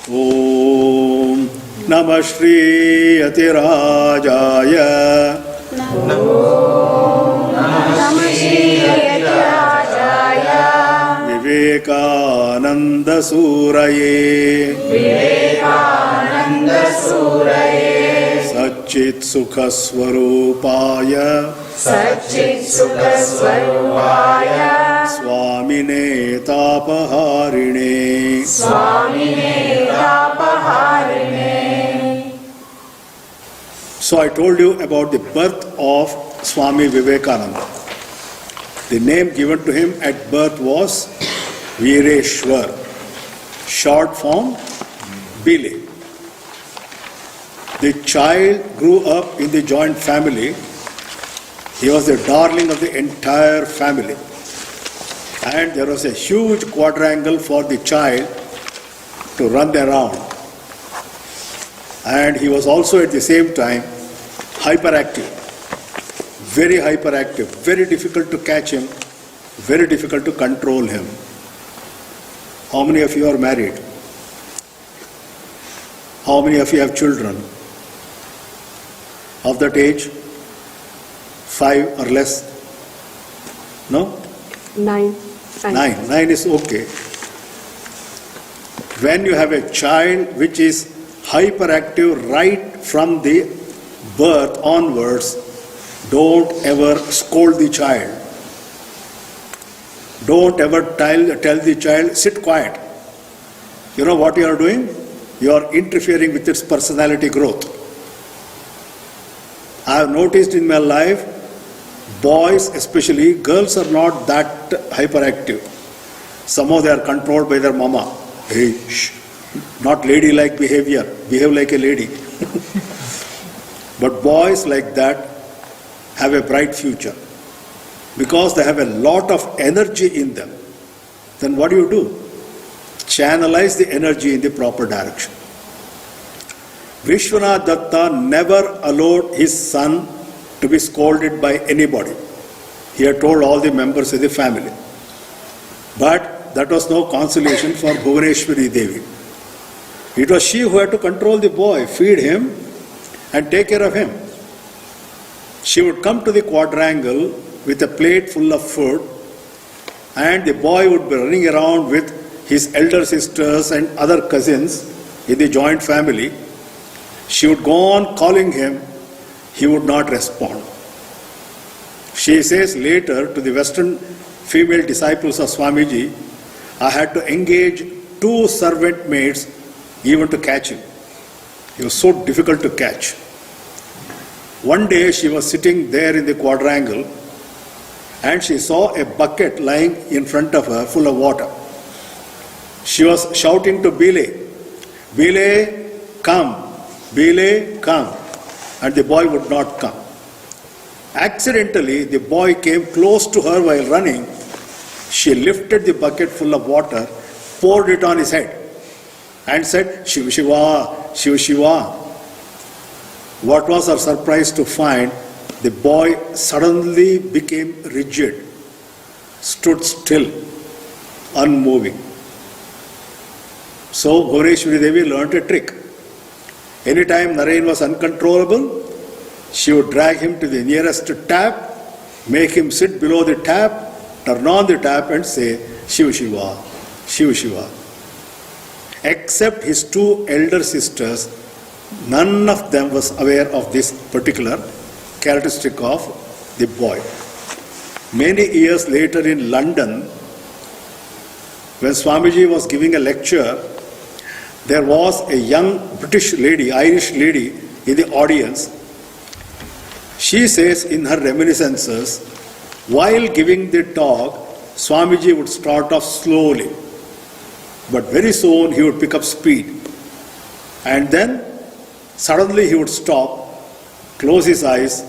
Om Namah Shri Yatirajaya. Vivekananda Suraye. Satchit Sukha Swarupaya. Swamine Tapaharine. So I told you about the birth of Swami Vivekananda. The name given to him at birth was Vireshwar, short form Bile. The child grew up in the joint family. He was the darling of the entire family. And there was a huge quadrangle for the child to run around. And he was also at the same time hyperactive, very difficult to catch him, very difficult to control him. How many of you are married? How many of you have children? Of that age? 5 or less? No? 9. 9 is okay. When you have a child which is hyperactive right from the birth onwards, don't ever scold the child. Don't ever tell the child, sit quiet. You know what you are doing? You are interfering with its personality growth. I have noticed in my life, boys especially, girls are not that hyperactive. Somehow they are controlled by their mama. Hey, shh, not ladylike behavior, behave like a lady. But boys like that have a bright future because they have a lot of energy in them. Then what do? Channelize the energy in the proper direction. Vishwanath Datta never allowed his son to be scolded by anybody. He had told all the members of the family. But that was no consolation for Bhuvaneshwari Devi. It was she who had to control the boy, feed him and take care of him. She would come to the quadrangle with a plate full of food, and the boy would be running around with his elder sisters and other cousins in the joint family. She would go on calling him. He would not respond. She says later to the Western female disciples of Swamiji, I had to engage 2 servant maids even to catch him. He was so difficult to catch. One day she was sitting there in the quadrangle and she saw a bucket lying in front of her full of water. She was shouting to Bile, Bile, come, Bile, come. And the boy would not come. Accidentally, the boy came close to her while running. She lifted the bucket full of water, poured it on his head and said, Shiva Shiva, Shiva Shiva. What was her surprise to find the boy suddenly became rigid, stood still, unmoving. So Bhuvaneshwari Devi learnt a trick. Anytime Narayan was uncontrollable, she would drag him to the nearest tap, make him sit below the tap, turn on the tap and say, Shiva Shiva, Shiva Shiva. Except his 2 elder sisters, none of them was aware of this particular characteristic of the boy. Many years later in London, when Swamiji was giving a lecture, there was a young British lady, Irish lady in the audience. She says in her reminiscences, while giving the talk, Swamiji would start off slowly, but very soon he would pick up speed. And then suddenly he would stop, close his eyes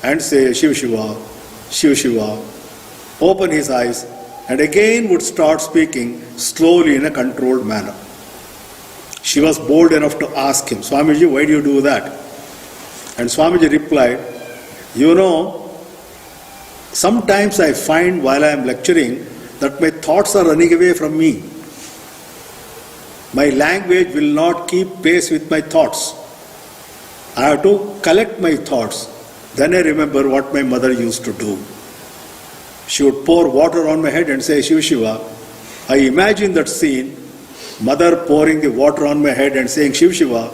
and say Shiva Shiva, Shiva Shiva, open his eyes and again would start speaking slowly in a controlled manner. She was bold enough to ask him, Swamiji, why do you do that? And Swamiji replied, you know, sometimes I find while I am lecturing that my thoughts are running away from me. My language will not keep pace with my thoughts. I have to collect my thoughts. Then I remember what my mother used to do. She would pour water on my head and say, Shiva Shiva. I imagine that scene, mother pouring the water on my head and saying, Shiva Shiva.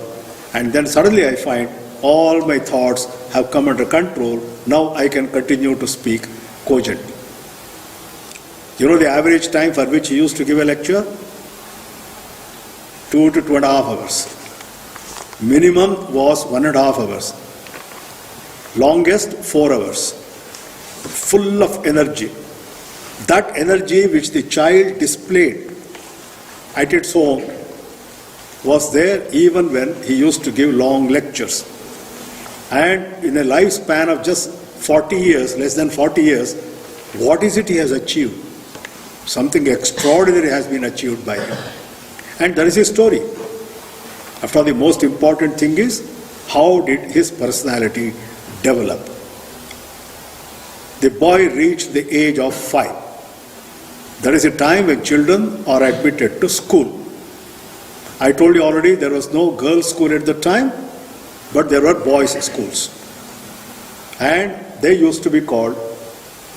And then suddenly I find all my thoughts have come under control. Now I can continue to speak cogently. You know the average time for which he used to give a lecture? 2 to 2.5 hours. Minimum was 1.5 hours. Longest 4 hours. Full of energy. That energy which the child displayed at its home was there even when he used to give long lectures. And in a lifespan of just 40 years, less than 40 years, what is it he has achieved? Something extraordinary has been achieved by him. And there is his story. After all, the most important thing is, how did his personality develop? The boy reached the age of 5. There is a time when children are admitted to school. I told you already there was no girls' school at the time, but there were boys' schools. And they used to be called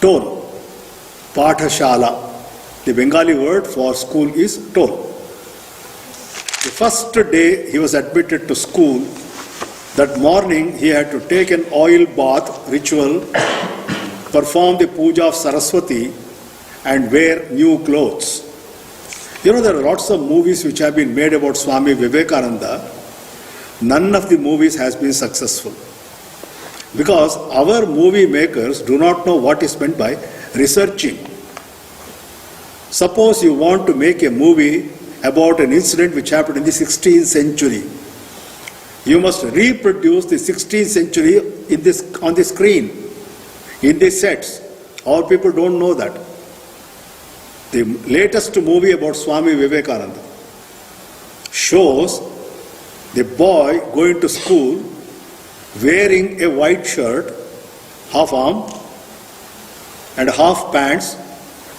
Tol, Pathashala. The Bengali word for school is Tol. The first day he was admitted to school, that morning he had to take an oil bath ritual, perform the puja of Saraswati, and wear new clothes. You know, there are lots of movies which have been made about Swami Vivekananda. None of the movies has been successful. Because our movie makers do not know what is meant by researching. Suppose you want to make a movie about an incident which happened in the 16th century. You must reproduce the 16th century on the screen, in the sets. Our people don't know that. The latest movie about Swami Vivekananda shows the boy going to school wearing a white shirt, half arm and half pants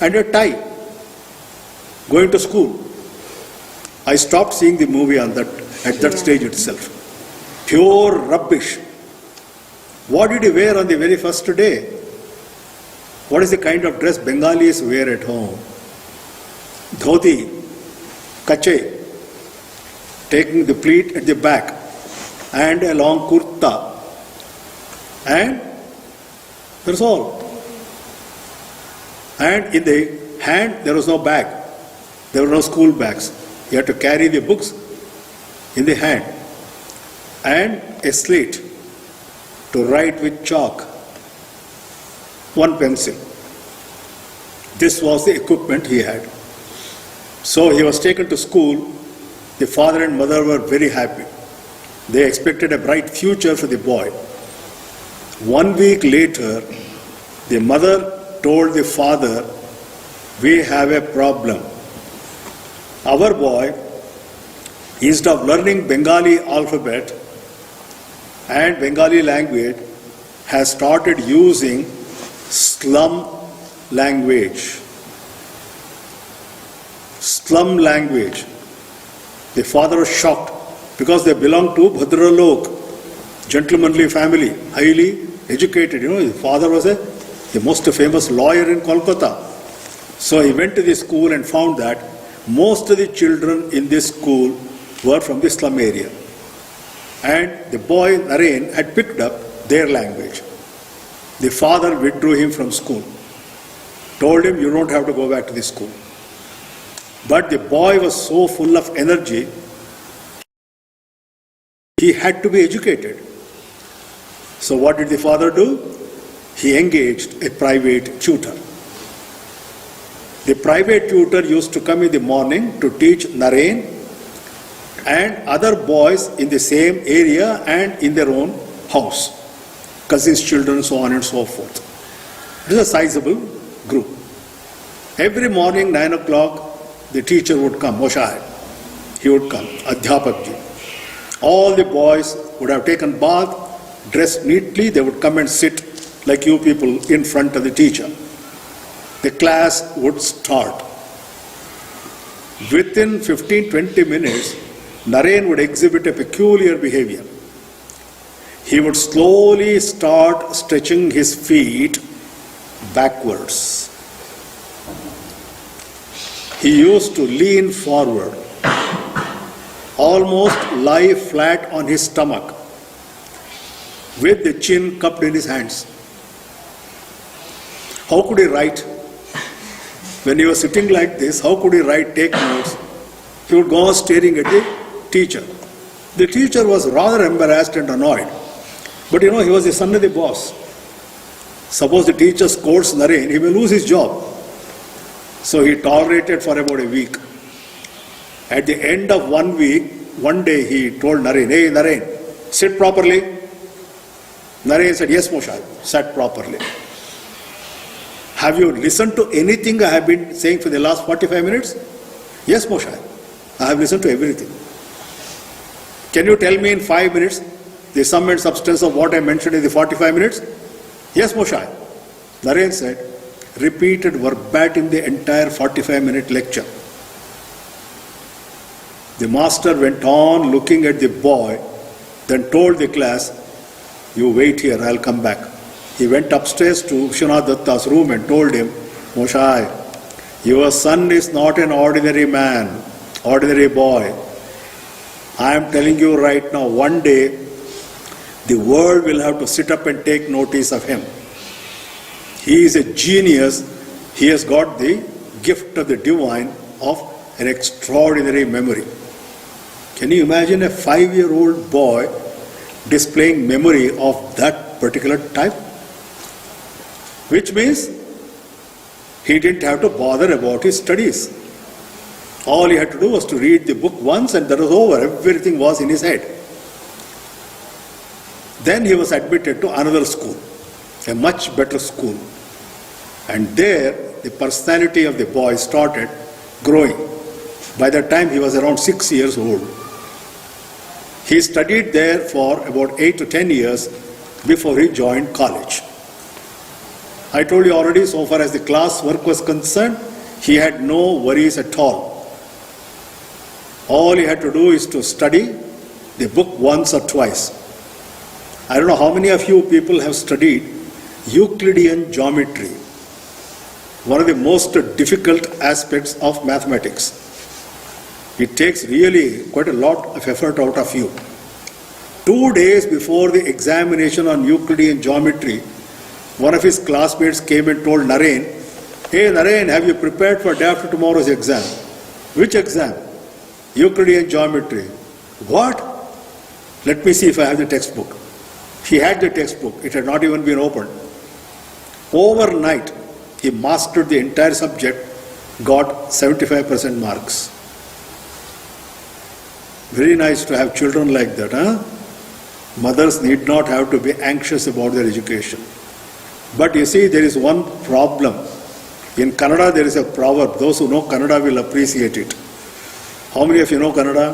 and a tie, going to school. I stopped seeing the movie at that stage itself. Pure rubbish. What did he wear on the very first day? What is the kind of dress Bengalis wear at home? Dhoti, kache, taking the pleat at the back, and a long kurta. And that's all. And in the hand, there was no bag. There were no school bags. You had to carry the books in the hand and a slate to write with chalk, one pencil. This was the equipment he had. So he was taken to school. The father and mother were very happy. They expected a bright future for the boy. 1 week later, the mother told the father, "We have a problem. Our boy, instead of learning Bengali alphabet and Bengali language, has started using slum language." Slum language. The father was shocked because they belonged to Bhadralok, gentlemanly family, highly educated. You know, his father was the most famous lawyer in Kolkata. So he went to the school and found that most of the children in this school were from the slum area. And the boy, Naren, had picked up their language. The father withdrew him from school, told him, "You don't have to go back to the school." But the boy was so full of energy, he had to be educated. So what did the father do? He engaged a private tutor. The private tutor used to come in the morning to teach Naren and other boys in the same area and in their own house, cousins, children, so on and so forth. It is a sizable group. Every morning, 9 o'clock, the teacher would come, Moshahid. He would come, Adhyapakji. All the boys would have taken bath, dressed neatly, they would come and sit like you people in front of the teacher. The class would start. Within 15-20 minutes, Naren would exhibit a peculiar behavior. He would slowly start stretching his feet backwards. He used to lean forward, almost lie flat on his stomach, with the chin cupped in his hands. How could he write? When he was sitting like this, how could he write, take notes? He would go on staring at the teacher. The teacher was rather embarrassed and annoyed. But he was the son of the boss. Suppose the teacher scolds Naren, he may lose his job. So he tolerated for about a week. At the end of 1 week, one day he told Naren, "Hey Naren, sit properly." Naren said, "Yes, Moshe," sat properly. "Have you listened to anything I have been saying for the last 45 minutes? "Yes, Moshe, I have listened to everything." "Can you tell me in 5 minutes the sum and substance of what I mentioned in the 45 minutes? "Yes, Moshe." Naren said, repeated verbatim the entire 45-minute lecture. The master went on looking at the boy, then told the class, "You wait here, I'll come back." He went upstairs to Vishwanath Datta's room and told him, "Moshe, your son is not an ordinary man, ordinary boy. I am telling you right now, one day the world will have to sit up and take notice of him. He is a genius. He has got the gift of the divine of an extraordinary memory." Can you imagine a 5-year-old boy displaying memory of that particular type? Which means he didn't have to bother about his studies. All he had to do was to read the book once and that was over. Everything was in his head. Then he was admitted to another school, a much better school. And there the personality of the boy started growing. By that time he was around 6 years old. He studied there for about 8 to 10 years before he joined college. I told you already, so far as the class work was concerned, he had no worries at all. All he had to do is to study the book once or twice. I don't know how many of you people have studied Euclidean geometry, one of the most difficult aspects of mathematics. It takes really quite a lot of effort out of you. 2 days before the examination on Euclidean geometry, one of his classmates came and told Naren, "Hey Naren, have you prepared for day after tomorrow's exam?" "Which exam?" "Euclidean geometry." "What? Let me see if I have the textbook." He had the textbook. It had not even been opened. Overnight, he mastered the entire subject, got 75% marks. Very nice to have children like that, huh? Mothers need not have to be anxious about their education. But you see, there is one problem. In Kannada, there is a proverb. Those who know Kannada will appreciate it. How many of you know Kannada?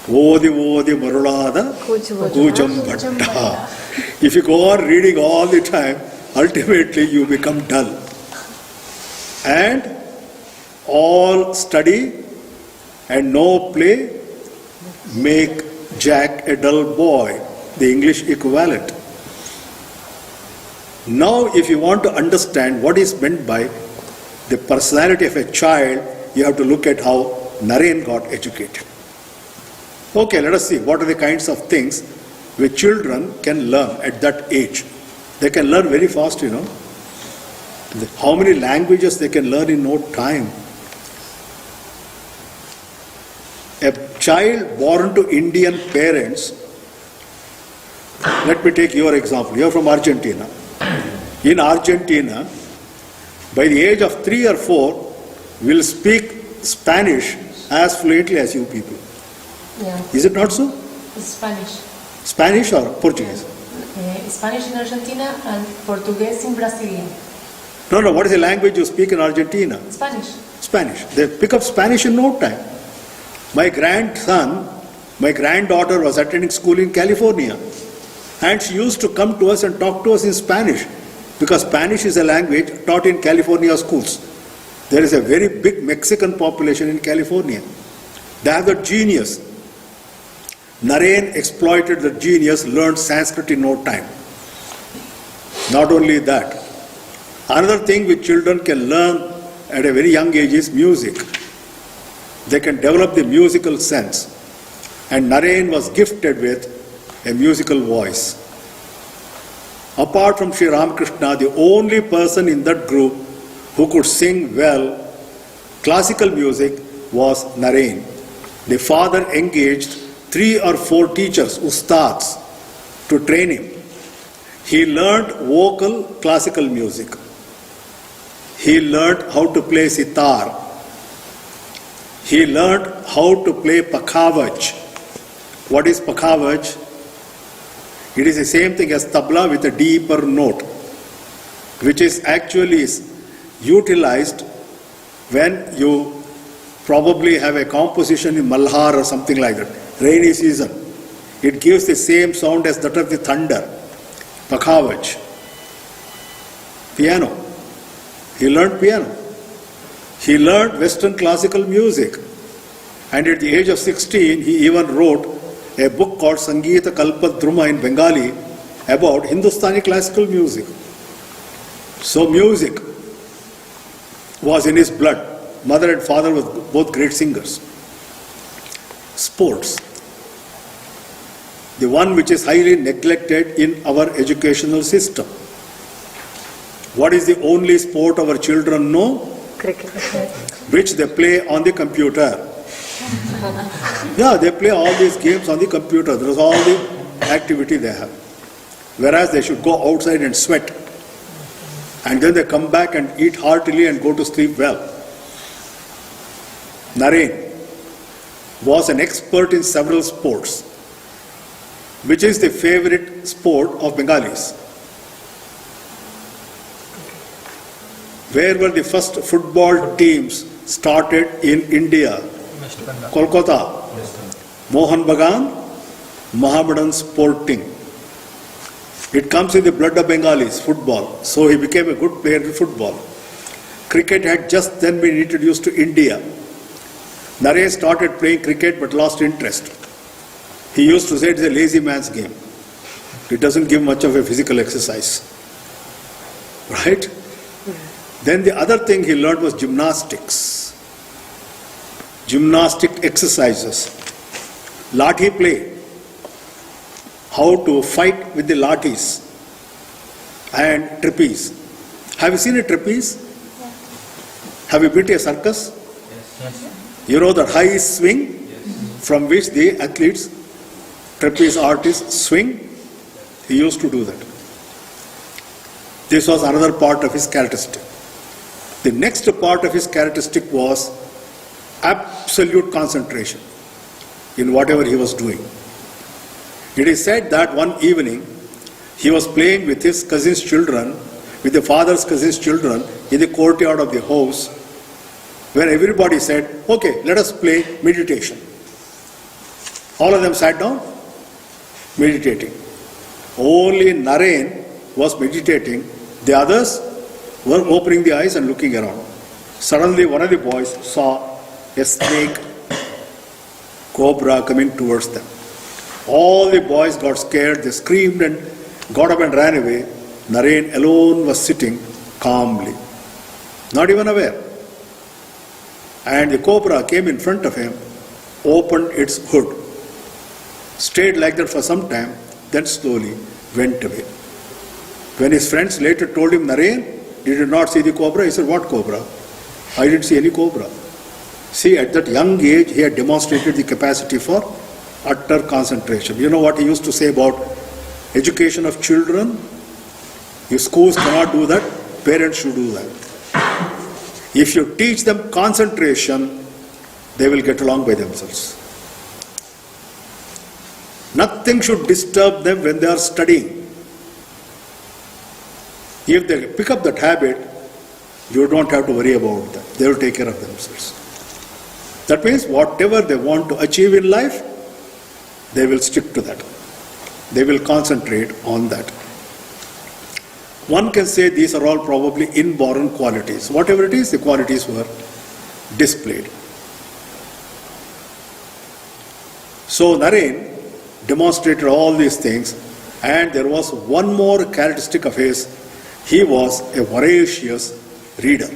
Odi odi marulada kujam bhatta. If you go on reading all the time, ultimately you become dull. And all study and no play make Jack a dull boy, the English equivalent. Now, if you want to understand what is meant by the personality of a child, you have to look at how Naren got educated. Okay, let us see what are the kinds of things which children can learn at that age. They can learn very fast, you know. How many languages they can learn in no time. A child born to Indian parents, let me take your example. You are from Argentina. In Argentina, by the age of 3 or 4, will speak Spanish as fluently as you people. Yeah. Is it not so? It's Spanish. Spanish or Portuguese? Spanish in Argentina and Portuguese in Brazilian. No, what is the language you speak in Argentina? Spanish. Spanish. They pick up Spanish in no time. My granddaughter was attending school in California, and she used to come to us and talk to us in Spanish, because Spanish is a language taught in California schools. There is a very big Mexican population in California. They have that genius. Naren exploited the genius, learned Sanskrit in no time. Not only that, another thing which children can learn at a very young age is music. They can develop the musical sense. And Naren was gifted with a musical voice. Apart from Sri Ramakrishna, the only person in that group who could sing well classical music was Naren. The father engaged 3 or 4 teachers, ustads, to train him. He learned vocal classical music. He learned how to play sitar. He learned how to play pakhavaj. What is pakhavaj? It is the same thing as tabla with a deeper note, which is actually utilized when you probably have a composition in Malhar or something like that, rainy season. It gives the same sound as that of the thunder, pakhavaj. Piano. He learned piano. He learned Western classical music. And at the age of 16, he even wrote a book called Sangeeta Kalpadruma in Bengali about Hindustani classical music. So music was in his blood. Mother and father were both great singers. Sports. The one which is highly neglected in our educational system. What is the only sport our children know? Cricket. Which they play on the computer. Yeah, they play all these games on the computer. That is all the activity they have. Whereas they should go outside and sweat. And then they come back and eat heartily and go to sleep well. Naren was an expert in several sports. Which is the favorite sport of Bengalis? Where were the first football teams started in India? Kolkata. Mohan Bagan, Mohammedan Sporting. It comes in the blood of Bengalis, football. So he became a good player in football. Cricket had just then been introduced to India. Naren started playing cricket but lost interest. He used to say it's a lazy man's game. It doesn't give much of a physical exercise. Right? Then the other thing he learned was gymnastics. Gymnastic exercises. Lathi play. How to fight with the lathis. And trapeze. Have you seen a trapeze? Yeah. Have you been to a circus? Yes. You know the high swing from which the athletes, trapeze artists swing? He used to do that. This was another part of his characteristic. The next part of his characteristic was absolute concentration in whatever he was doing. It is said that one evening he was playing with his cousin's children, with the father's cousin's children in the courtyard of the house, where everybody said, okay, let us play meditation. All of them sat down, meditating. Only Naren was meditating, the others were opening the eyes and looking around. Suddenly one of the boys saw a snake, cobra coming towards them. All the boys got scared, they screamed and got up and ran away. Naren alone was sitting calmly, not even aware. And the cobra came in front of him, opened its hood, stayed like that for some time, then slowly went away. When his friends later told him, Naren, did you not see the cobra? He said, what cobra? I didn't see any cobra. See, at that young age, he had demonstrated the capacity for utter concentration. You know what he used to say about education of children? If schools cannot do that, parents should do that. If you teach them concentration, they will get along by themselves. Nothing should disturb them when they are studying. If they pick up that habit, you don't have to worry about them. They will take care of themselves. That means whatever they want to achieve in life, they will stick to that. They will concentrate on that. One can say these are all probably inborn qualities. Whatever it is, the qualities were displayed. So Naren demonstrated all these things, and there was one more characteristic of his. He was a voracious reader.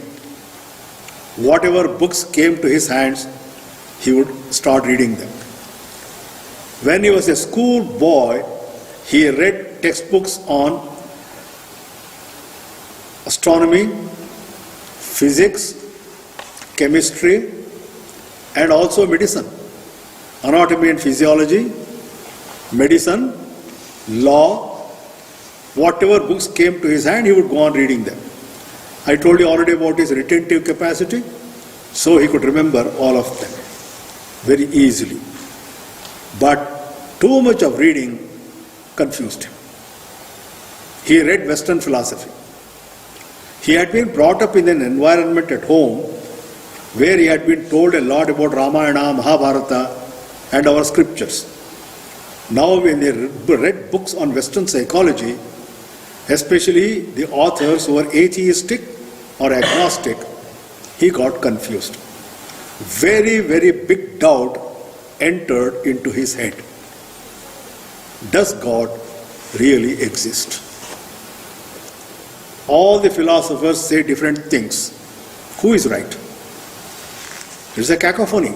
Whatever books came to his hands, he would start reading them. When he was a school boy, he read textbooks on astronomy, physics, chemistry, and also medicine. Anatomy and physiology, medicine, law, whatever books came to his hand, he would go on reading them. I told you already about his retentive capacity, so he could remember all of them very easily. But too much of reading confused him. He read Western philosophy. He had been brought up in an environment at home where he had been told a lot about Ramayana, Mahabharata, and our scriptures. Now when he read books on Western psychology, especially the authors who were atheistic or agnostic, he got confused. Very, very big doubt entered into his head. Does God really exist? All the philosophers say different things. Who is right? It's a cacophony.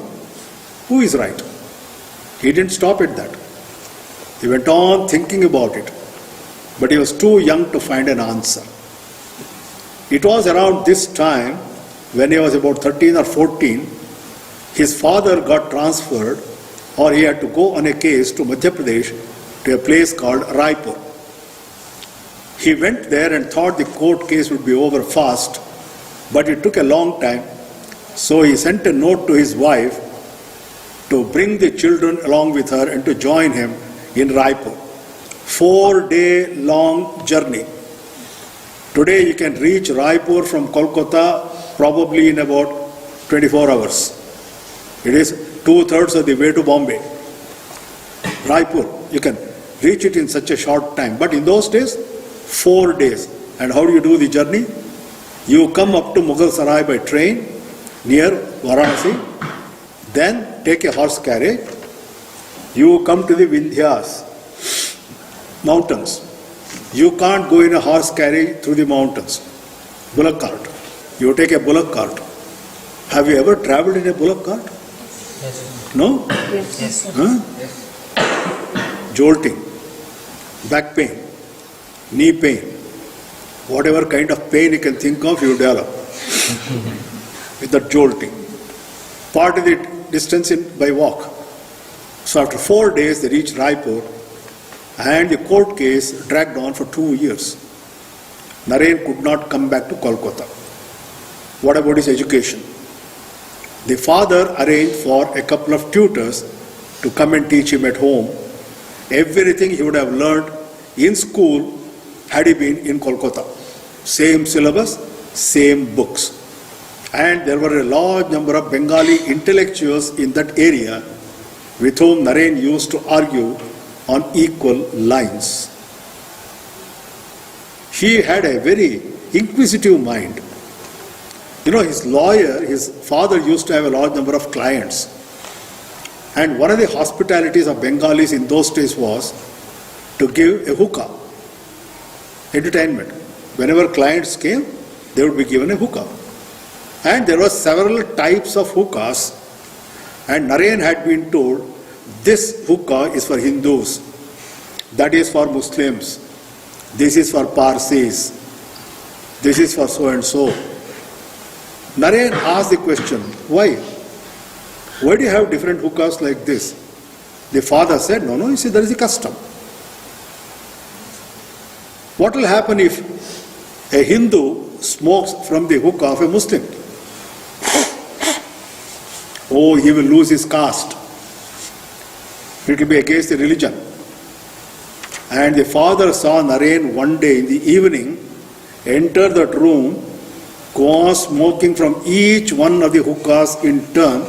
Who is right? He didn't stop at that. He went on thinking about it, but he was too young to find an answer. It was around this time, when he was about 13 or 14, his father got transferred, or he had to go on a case to Madhya Pradesh, to a place called Raipur. He went there and thought the court case would be over fast, but it took a long time. So he sent a note to his wife to bring the children along with her and to join him in Raipur. 4-day long journey. Today you can reach Raipur from Kolkata probably in about 24 hours. It is 2/3 of the way to Bombay. Raipur, you can reach it in such a short time. But in those days, 4 days. And how do you do the journey? You come up to Mughal Sarai by train near Varanasi, then take a horse carriage. You come to the Vindhyas mountains. You can't go in a horse carriage through the mountains. Bullock cart. You take a bullock cart. Have you ever traveled in a bullock cart? Yes. No? Yes. Huh? Jolting, back pain, knee pain, whatever kind of pain you can think of, you develop with that jolting. Part of the distance by walk. So after 4 days they reached Raipur, and the court case dragged on for 2 years. Naren could not come back to Kolkata. What about his education? The father arranged for a couple of tutors to come and teach him at home. Everything he would have learned in school had he been in Kolkata. Same syllabus, same books. And there were a large number of Bengali intellectuals in that area with whom Naren used to argue on equal lines. He had a very inquisitive mind. You know, his lawyer, his father used to have a large number of clients. And one of the hospitalities of Bengalis in those days was to give a hookah, entertainment. Whenever clients came, they would be given a hookah. And there were several types of hookahs, and Naren had been told, this hookah is for Hindus, that is for Muslims, this is for Parsis, this is for so and so. Naren asked the question, why? Why do you have different hookahs like this? The father said, no, you see, there is a custom. What will happen if a Hindu smokes from the hookah of a Muslim? Oh, he will lose his caste. It will be against the religion. And the father saw Naren one day in the evening enter that room, go on smoking from each one of the hookahs in turn,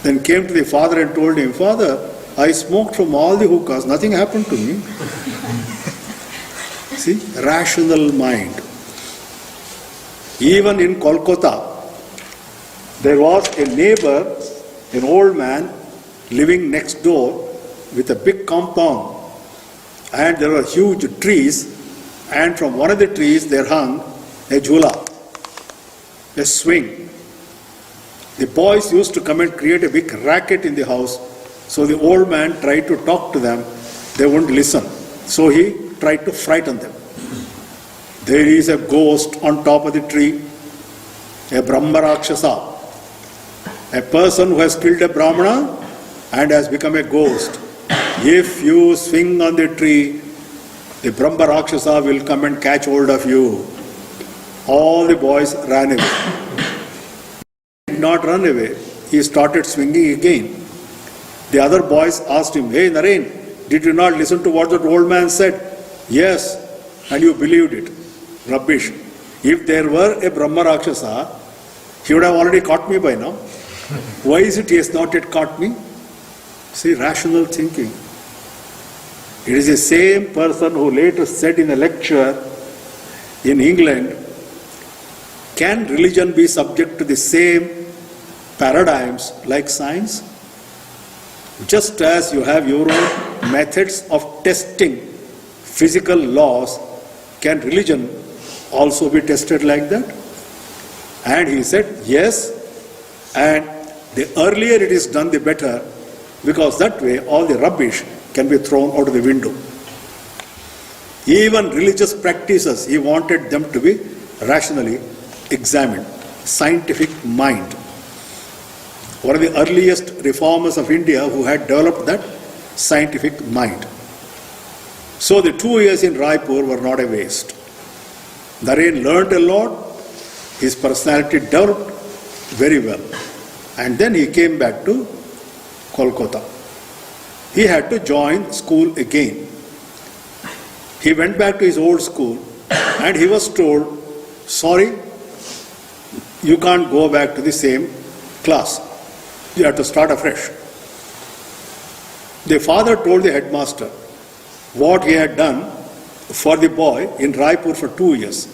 then came to the father and told him, Father, I smoked from all the hookahs, nothing happened to me. See, rational mind. Even in Kolkata, there was a neighbor, an old man, living next door with a big compound. And there were huge trees, and from one of the trees there hung a jhula, a swing. The boys used to come and create a big racket in the house, so the old man tried to talk to them, they wouldn't listen. So he tried to frighten them. There is a ghost on top of the tree, a Brahma Rakshasa, a person who has killed a Brahmana and has become a ghost. If you swing on the tree, the Brahma Rakshasa will come and catch hold of you. All the boys ran away. He did not run away. He started swinging again. The other boys asked him, "Hey Naren, did you not listen to what that old man said?" "Yes, and you believed it." Rubbish. If there were a Brahma Rakshasa, he would have already caught me by now. Why is it he has not yet caught me? See, rational thinking. It is the same person who later said in a lecture in England, can religion be subject to the same paradigms like science? Just as you have your own methods of testing physical laws, can religion also be tested like that? And he said, yes, and the earlier it is done, the better, because that way all the rubbish can be thrown out of the window. Even religious practices, he wanted them to be rationally examined. Scientific mind. One of the earliest reformers of India who had developed that scientific mind. So the 2 years in Raipur were not a waste. Naren learned a lot, his personality developed very well. And then he came back to Kolkata. He had to join school again. He went back to his old school and he was told, sorry, you can't go back to the same class. You have to start afresh. The father told the headmaster what he had done for the boy in Raipur for 2 years.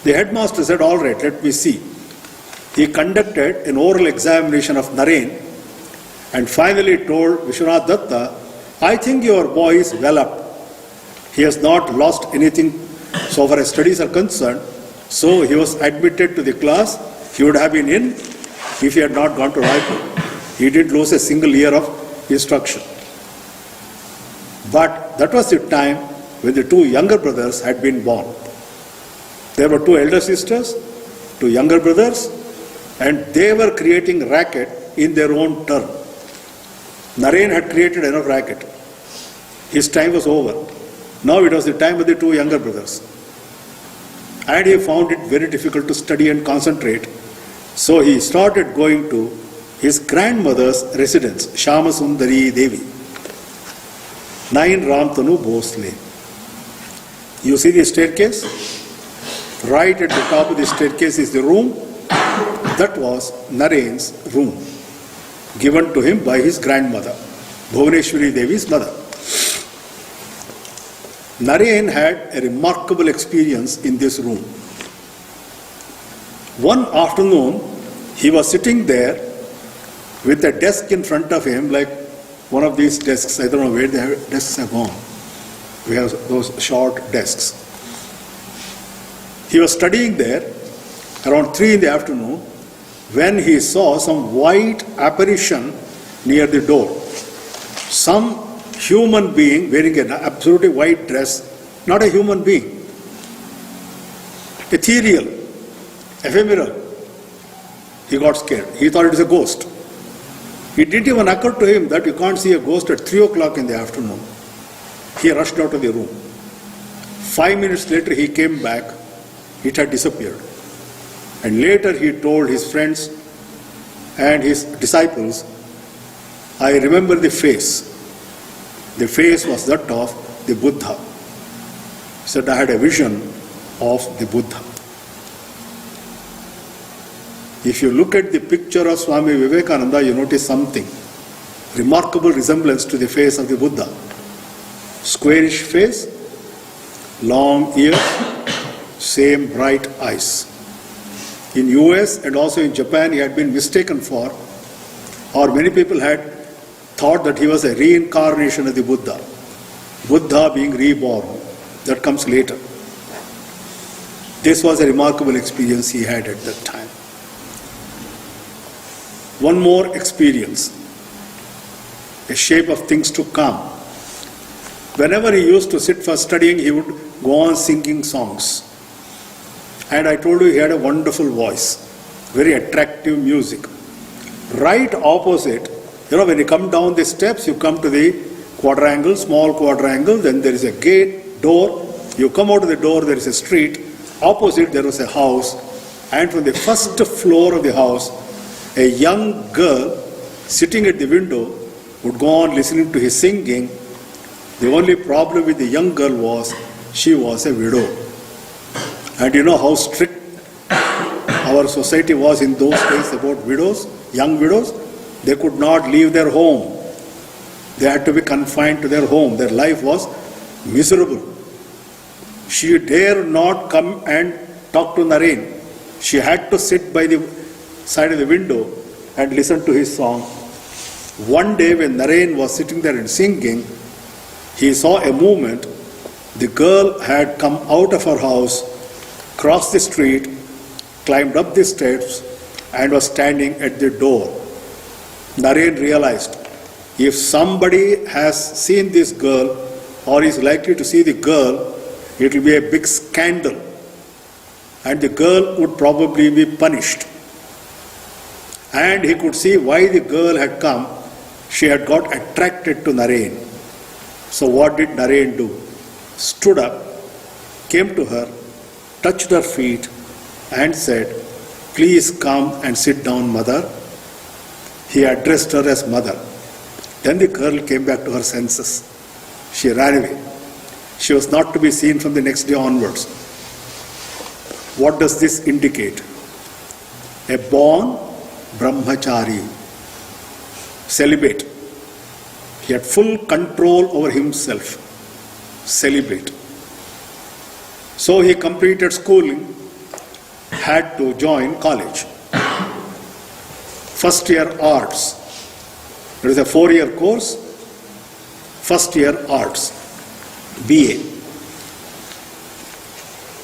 The headmaster said, all right, let me see. He conducted an oral examination of Naren and finally told Vishwanath Datta, I think your boy is well up. He has not lost anything so far as studies are concerned. So he was admitted to the class. He would have been in if he had not gone to Raipur. He didn't lose a single year of instruction. But that was the time when the two younger brothers had been born. There were two elder sisters, two younger brothers, and they were creating racket in their own turn. Naren had created enough racket. His time was over. Now it was the time of the two younger brothers. And he found it very difficult to study and concentrate. So he started going to his grandmother's residence, Shyamasundari Devi, 9 Ramtanu Bhosle. You see the staircase? Right at the top of the staircase is the room. That was Naren's room, given to him by his grandmother, Bhuvaneshwari Devi's mother. Naren had a remarkable experience in this room. One afternoon, he was sitting there with a desk in front of him, like one of these desks. I don't know where the desks have gone. We have those short desks. He was studying there around 3 in the afternoon when he saw some white apparition near the door. Some human being wearing an absolutely white dress, not a human being. Ethereal, ephemeral. He got scared. He thought it was a ghost. It didn't even occur to him that you can't see a ghost at 3 o'clock in the afternoon. He rushed out of the room. 5 minutes later he came back. It had disappeared. And later he told his friends and his disciples, I remember the face. The face was that of the Buddha. He said, I had a vision of the Buddha. If you look at the picture of Swami Vivekananda, you notice something. Remarkable resemblance to the face of the Buddha. Squarish face, long ears, same bright eyes. In US and also in Japan, he had been mistaken for, or many people had thought that he was a reincarnation of the Buddha. Buddha being reborn, that comes later. This was a remarkable experience he had at that time. One more experience, a shape of things to come. Whenever he used to sit for studying, he would go on singing songs. And I told you he had a wonderful voice, very attractive music. Right opposite, when you come down the steps, you come to the quadrangle, small quadrangle, then there is a gate, door. You come out of the door, there is a street. Opposite, there was a house. And from the first floor of the house, a young girl sitting at the window would go on listening to his singing. The only problem with the young girl was she was a widow. And you know how strict our society was in those days about widows, young widows. They could not leave their home. They had to be confined to their home. Their life was miserable. She dared not come and talk to Naren. She had to sit by the side of the window and listen to his song. One day when Naren was sitting there and singing, he saw a movement. The girl had come out of her house, crossed the street, climbed up the steps, and was standing at the door. Naren realized, if somebody has seen this girl or is likely to see the girl, it will be a big scandal. And the girl would probably be punished. And he could see why the girl had come. She had got attracted to Naren. So what did Naren do? Stood up, came to her, touched her feet and said, "Please come and sit down, mother." He addressed her as mother. Then the girl came back to her senses. She ran away. She was not to be seen from the next day onwards. What does this indicate? A born brahmachari, celibate. He had full control over himself, celibate. So he completed schooling, had to join college. First year arts. It is a 4-year course. First year arts, BA.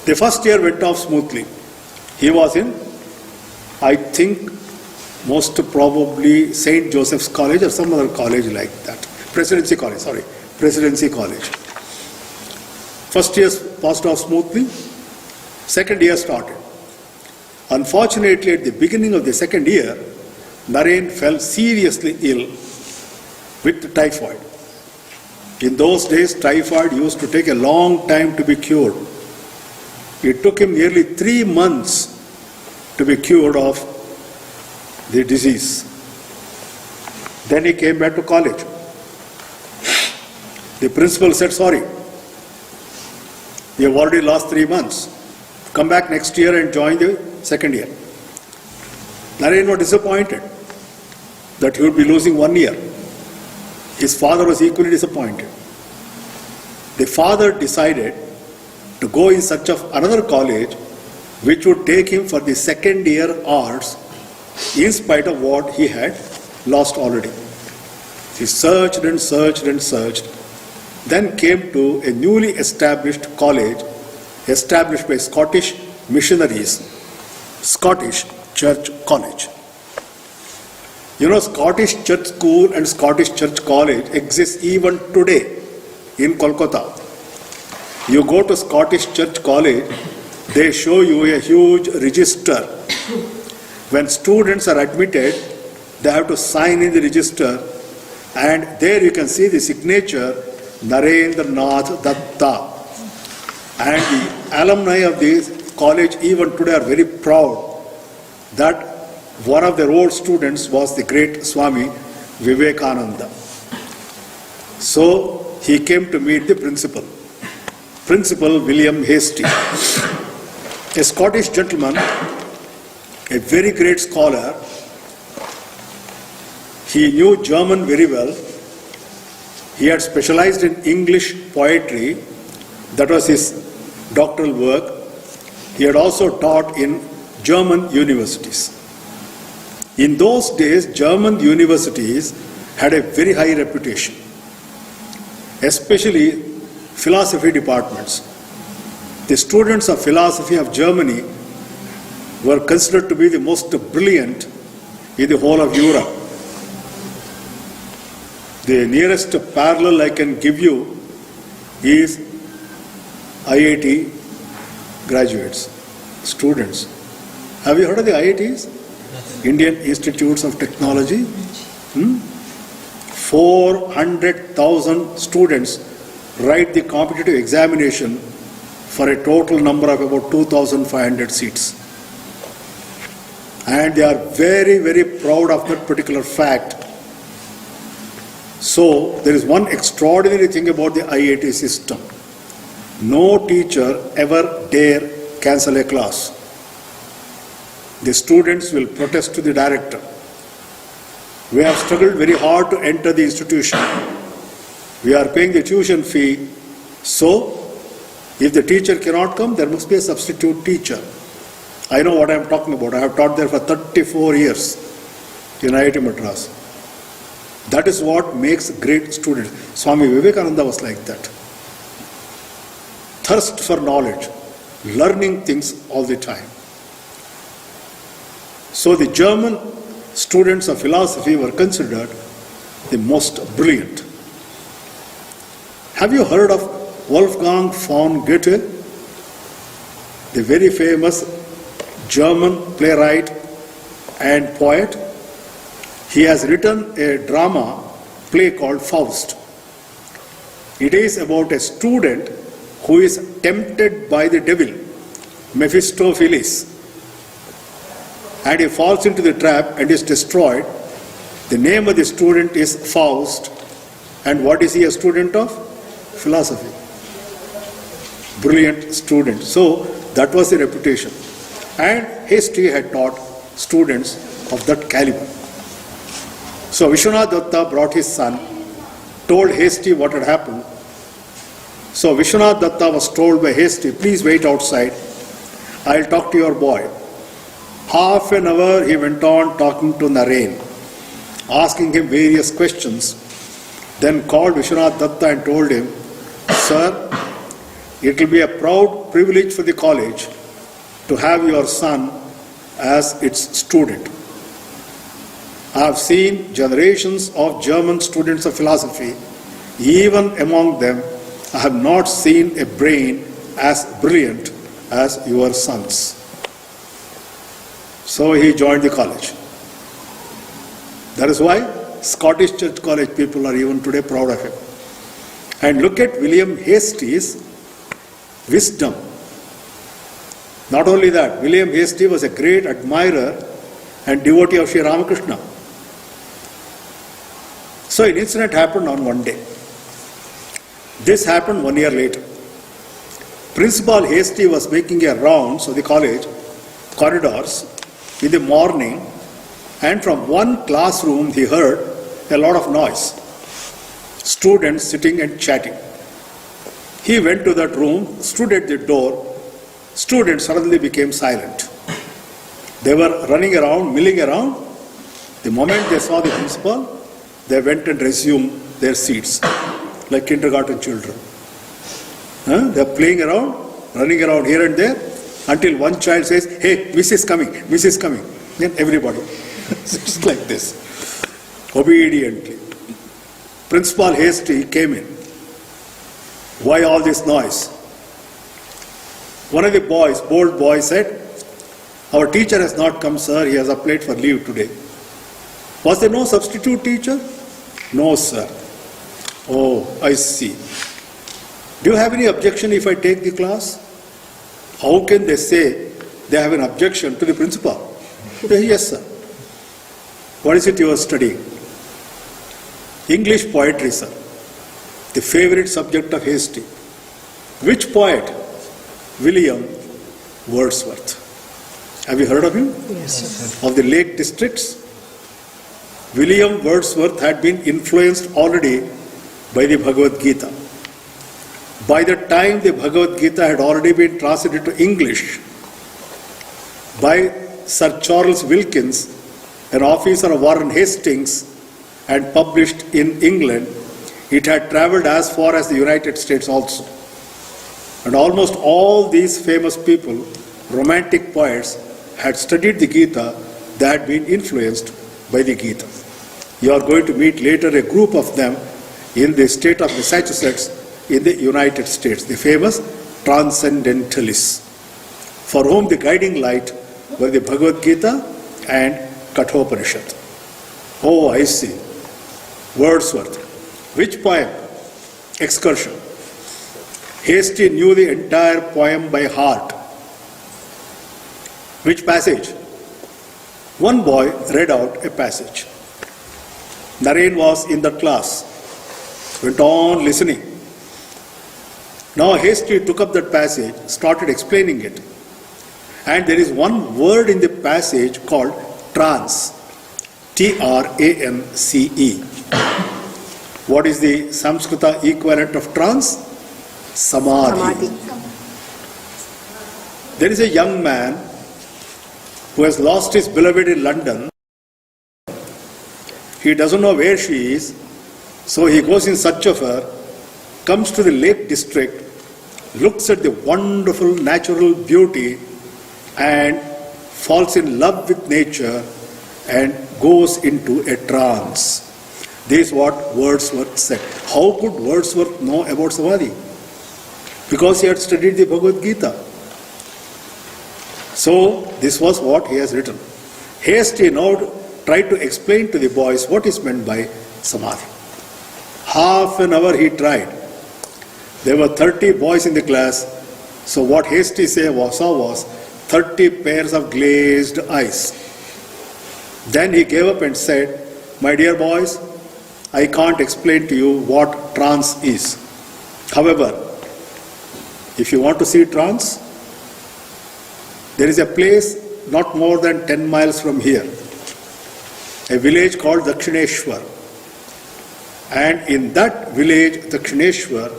The first year went off smoothly. He was in, I think, most probably St. Joseph's College or some other college like that. Presidency College. First year passed off smoothly. Second year started. Unfortunately, at the beginning of the second year, Naren fell seriously ill with typhoid. In those days, typhoid used to take a long time to be cured. It took him nearly 3 months to be cured of the disease. Then he came back to college. The principal said, "Sorry, you have already lost 3 months. Come back next year and join the second year." Naren was disappointed that he would be losing 1 year. His father was equally disappointed. The father decided to go in search of another college which would take him for the second year arts in spite of what he had lost already. He searched and searched and searched, then came to a newly established college established by Scottish missionaries, Scottish Church College. You know, Scottish Church School and Scottish Church College exists even today in Kolkata. You go to Scottish Church College, they show you a huge register. When students are admitted, they have to sign in the register, and there you can see the signature, Narendranath Datta. And the alumni of this college even today are very proud that one of their old students was the great Swami Vivekananda. So he came to meet the principal, Principal William Hasty, a Scottish gentleman, a very great scholar. He knew German very well. He had specialized in English poetry. That was his doctoral work. He had also taught in German universities. In those days, German universities had a very high reputation, especially philosophy departments. The students of philosophy of Germany were considered to be the most brilliant in the whole of Europe. The nearest parallel I can give you is IIT graduates, students. Have you heard of the IITs? Indian Institutes of Technology. 400,000 students write the competitive examination for a total number of about 2,500 seats. And they are very, very proud of that particular fact. So, there is one extraordinary thing about the IIT system. No teacher ever dare cancel a class. The students will protest to the director. We have struggled very hard to enter the institution. We are paying the tuition fee. So, if the teacher cannot come, there must be a substitute teacher. I know what I am talking about. I have taught there for 34 years in IIT Madras. That is what makes great students. Swami Vivekananda was like that. Thirst for knowledge, learning things all the time. So the German students of philosophy were considered the most brilliant. Have you heard of Wolfgang von Goethe, the very famous German playwright and poet? He has written a drama play called Faust. It is about a student who is tempted by the devil, Mephistopheles, and he falls into the trap and is destroyed. The name of the student is Faust, and what is he a student of? Philosophy. Brilliant student. So that was the reputation. And history had taught students of that caliber. So Vishwanath Datta brought his son, told Hasty what had happened. So Vishwanath Datta was told by Hasty, please wait outside, I'll talk to your boy. Half an hour he went on talking to Naren, asking him various questions. Then called Vishwanath Datta and told him, sir, it will be a proud privilege for the college to have your son as its student. I have seen generations of German students of philosophy. Even among them, I have not seen a brain as brilliant as your son's. So he joined the college. That is why Scottish Church College people are even today proud of him. And look at William Hasty's wisdom. Not only that, William Hasty was a great admirer and devotee of Sri Ramakrishna. So an incident happened on one day. This happened 1 year later. Principal Hasty was making a rounds of the college corridors in the morning, and from one classroom he heard a lot of noise. Students sitting and chatting. He went to that room, stood at the door. Students suddenly became silent. They were running around, milling around. The moment they saw the principal, they went and resumed their seats like kindergarten children. They are playing around, running around here and there, until one child says, hey, Miss is coming, Miss is coming. Then everybody sits like this, obediently. Principal Hasty came in. Why all this noise? One of the boys, bold boy, said, our teacher has not come, sir, he has applied for leave today. Was there no substitute teacher? No, sir. Oh, I see. Do you have any objection if I take the class? How can they say they have an objection to the principal? Yes, sir. What is it you are studying? English poetry, sir. The favorite subject of Hasty. Which poet? William Wordsworth. Have you heard of him? Yes, sir. Of the Lake Districts? William Wordsworth had been influenced already by the Bhagavad Gita. By the time the Bhagavad Gita had already been translated to English by Sir Charles Wilkins, an officer of Warren Hastings, and published in England, it had travelled as far as the United States also. And almost all these famous people, romantic poets, had studied the Gita. They had been influenced by the Gita. You are going to meet later a group of them in the state of Massachusetts in the United States, the famous transcendentalists, for whom the guiding light were the Bhagavad Gita and Kathopanishad. Oh, I see. Wordsworth. Which poem? Excursion. Hasty knew the entire poem by heart. Which passage? One boy read out a passage. Naren was in that class, went on listening. Now Hasty took up that passage, started explaining it. And there is one word in the passage called trance. Trance. What is the Sanskrita equivalent of trance? Samadhi. There is a young man who has lost his beloved in London. He doesn't know where she is, so he goes in search of her, comes to the Lake District, looks at the wonderful natural beauty and falls in love with nature and goes into a trance. This is what Wordsworth said. How could Wordsworth know about Samadhi? Because he had studied the Bhagavad Gita. So this was what he has written. Hasty now tried to explain to the boys what is meant by Samadhi. Half an hour he tried. There were 30 boys in the class. So what Hasty saw was 30 pairs of glazed eyes. Then he gave up and said, "My dear boys, I can't explain to you what trance is. However, if you want to see trance, there is a place not more than 10 miles from here, a village called Dakshineshwar. And in that village, Dakshineshwar,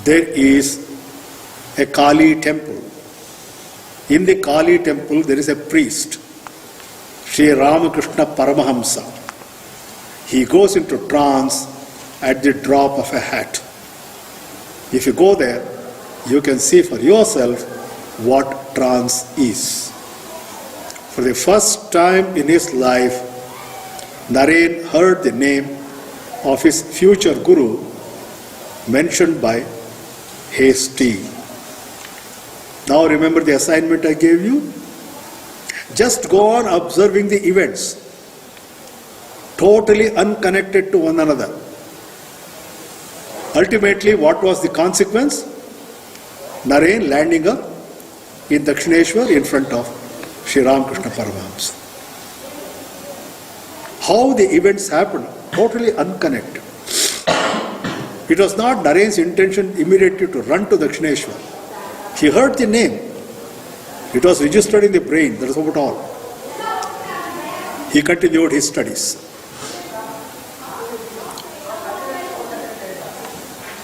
there is a Kali temple. In the Kali temple, there is a priest, Sri Ramakrishna Paramahamsa. He goes into trance at the drop of a hat. If you go there, you can see for yourself what trance is." For the first time in his life, Naren heard the name of his future guru mentioned by Hasty. Now remember the assignment I gave you? Just go on observing the events, totally unconnected to one another. Ultimately, what was the consequence? Naren landing up in Dakshineshwar in front of Sri Ramakrishna Paramahamsa. How the events happened, totally unconnected. It was not Naren's intention immediately to run to Dakshineshwar. He heard the name. It was registered in the brain, that is about all. He continued his studies.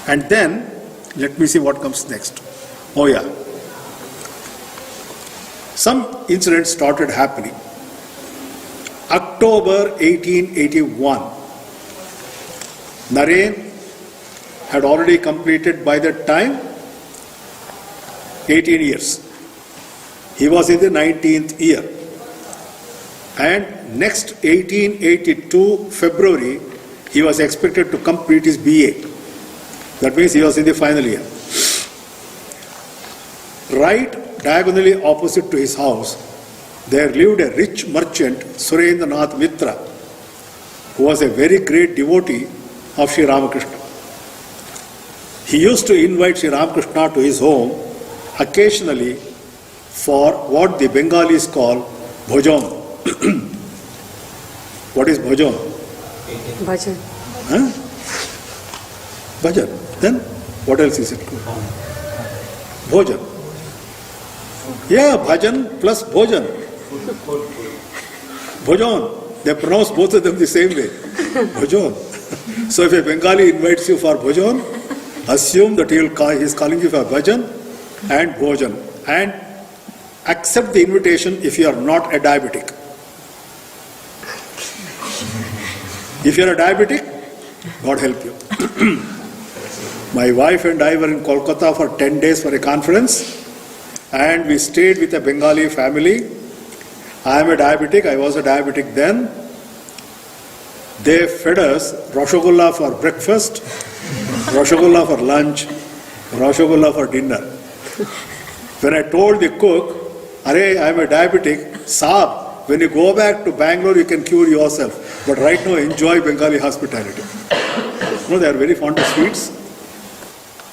And then, let me see what comes next. Oh yeah. Some incidents started happening. October 1881. Naren had already completed by that time 18 years. He was in the 19th year. And next 1882 February, he was expected to complete his BA. That means he was in the final year. Right diagonally opposite to his house, there lived a rich merchant, Surendranath Mitra, who was a very great devotee of Sri Ramakrishna. He used to invite Sri Ramakrishna to his home occasionally for what the Bengalis call bhojan. What is bhojan? Bhajan. Huh? Bhajan. Then what else is it called? Bhojan. Yeah, bhajan plus bhojan. Bhojan. They pronounce both of them the same way. Bhojan. So if a Bengali invites you for bhojan, assume that he is calling you for bhajan and bhojan, and accept the invitation if you are not a diabetic. If you are a diabetic, God help you. My wife and I were in Kolkata for 10 days for a conference, and we stayed with a Bengali family. I am a diabetic, I was a diabetic then. They fed us rasgulla for breakfast, rasgulla for lunch, rasgulla for dinner. When I told the cook, "Arey, I am a diabetic, Saab, when you go back to Bangalore, you can cure yourself. But right now, enjoy Bengali hospitality." No, they are very fond of sweets.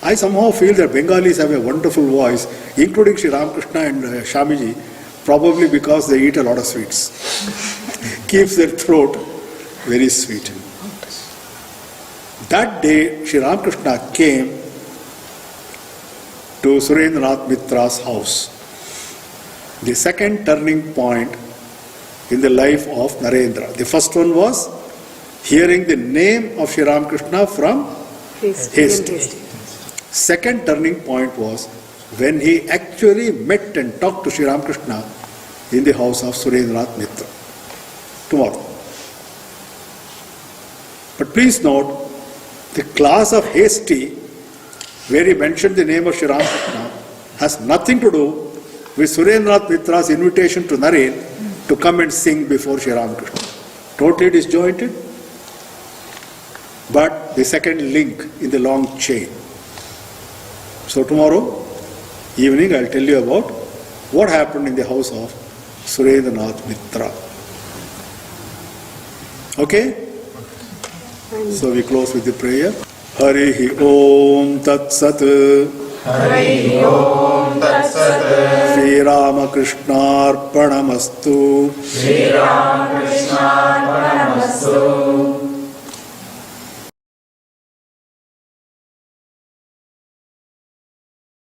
I somehow feel that Bengalis have a wonderful voice, including Sri Ramakrishna and Swamiji, probably because they eat a lot of sweets. Keeps their throat very sweet. That day, Sri Ramakrishna came to Surendranath Mitra's house. The second turning point in the life of Narendra. The first one was hearing the name of Sri Ramakrishna from Hasty. Second turning point was when he actually met and talked to Sri Ramakrishna in the house of Surendranath Mitra. Tomorrow. But please note, the class of Hasty, where he mentioned the name of Sri Ramakrishna, has nothing to do with Surendranath Mitra's invitation to Naren to come and sing before Sri Ramakrishna. Totally disjointed. But the second link in the long chain. So tomorrow evening I'll tell you about what happened in the house of Surendranath Mitra. Okay? So we close with the prayer. Harihi Om Tat Sat. Harihi Om Tat Sat. Sri Ramakrishna Arpanamastu. Sri Ramakrishna Arpanamastu.